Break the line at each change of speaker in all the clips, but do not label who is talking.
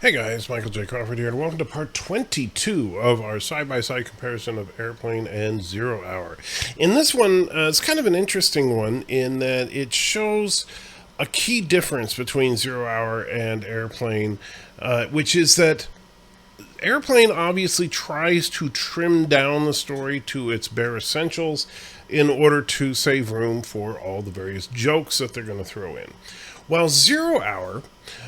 Hey guys, Michael J. Crawford here, and welcome to part 22 of our side-by-side comparison of Airplane and Zero Hour. In this one, it's kind of an interesting one in that it shows a key difference between Zero Hour and Airplane, which is that Airplane obviously tries to trim down the story to its bare essentials in order to save room for all the various jokes that they're going to throw in. While Zero Hour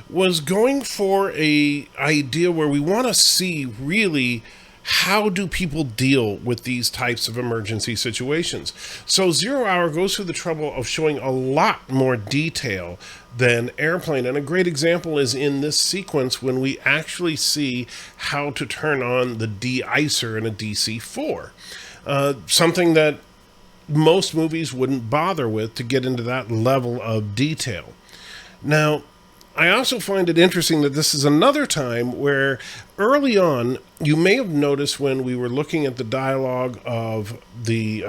was going for a idea where we want to see really how do people deal with these types of emergency situations. So Zero Hour goes through the trouble of showing a lot more detail than Airplane. And a great example is in this sequence when we actually see how to turn on the de-icer in a DC-4. Something that most movies wouldn't bother with to get into that level of detail. Now, I also find it interesting that this is another time where early on, you may have noticed when we were looking at the dialogue of the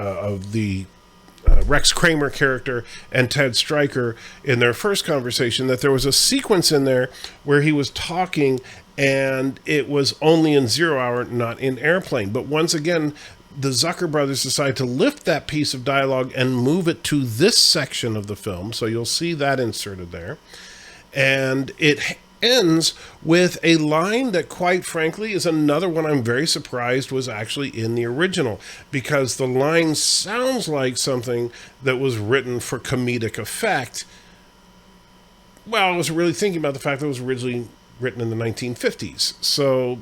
Rex Kramer character and Ted Stryker in their first conversation, that there was a sequence in there where he was talking and it was only in Zero Hour, not in Airplane. But once again, the Zucker brothers decided to lift that piece of dialogue and move it to this section of the film. So you'll see that inserted there. And it ends with a line that, quite frankly, is another one I'm very surprised was actually in the original, because the line sounds like something that was written for comedic effect. Well, I was really thinking about the fact that it was originally written in the 1950s. So,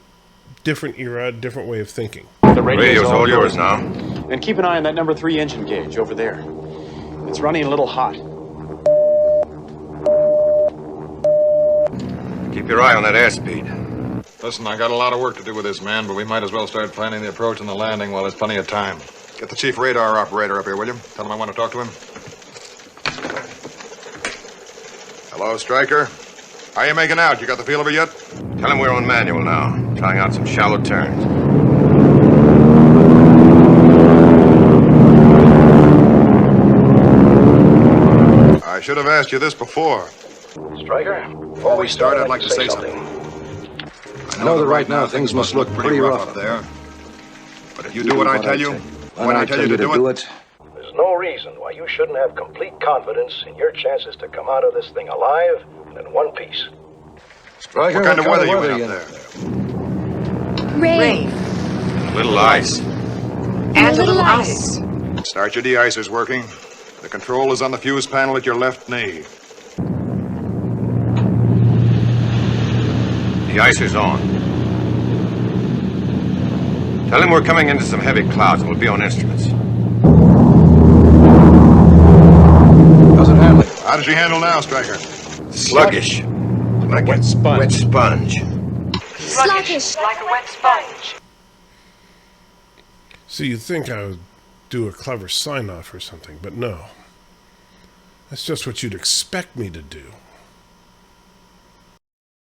different era, different way of thinking.
The radio's all yours now. And keep an eye on that number 3 engine gauge over there. It's running a little hot.
Keep your eye on that airspeed.
Listen, I got a lot of work to do with this man, but we might as well start planning the approach and the landing while there's plenty of time. Get the chief radar operator up here, will you? Tell him I want to talk to him. Hello, Stryker. How you making out? You got the feel of it yet?
Tell him we're on manual now, trying out some shallow turns.
I should have asked you this before.
Stryker, before we start, I'd like to say something.
I know that right now things must look pretty rough up there. But if you do what I tell you, when I tell you to do it,
there's no reason why you shouldn't have complete confidence in your chances to come out of this thing alive and in one piece.
Stryker, what kind of weather you in up there?
Rain.
A little ice.
And a little ice.
Start your de-icers working. The control is on the fuse panel at your left knee.
The icer's on. Tell him we're coming into some heavy clouds and we'll be on instruments.
How's it handling? How does she handle now, Stryker?
Sluggish. Like a wet sponge.
Sluggish like a wet sponge.
So you'd think I would do a clever sign-off or something, but no. That's just what you'd expect me to do.